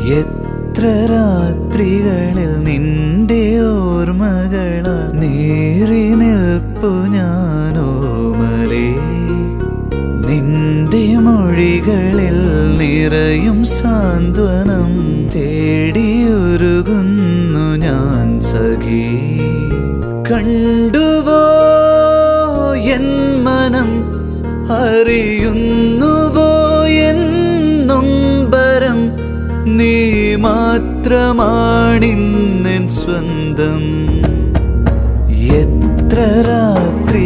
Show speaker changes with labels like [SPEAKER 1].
[SPEAKER 1] എത്ര രാത്രികളിൽ നിന്റെ ഓർമ്മകളാൽ നീറി നിൽപ്പു ഞാനോമലേ. നിന്റെ മൊഴികളിൽ നിറയും സാന്ത്വനം തേടിയുരുകുന്നു ഞാൻ സഖി. കണ്ടുവോ എൻ മനം, അറിയുന്നുവോ എൻ നൊമ്പരം, നീ മാത്രമാണിന്നെൻ സ്വന്തം. എത്ര രാത്രി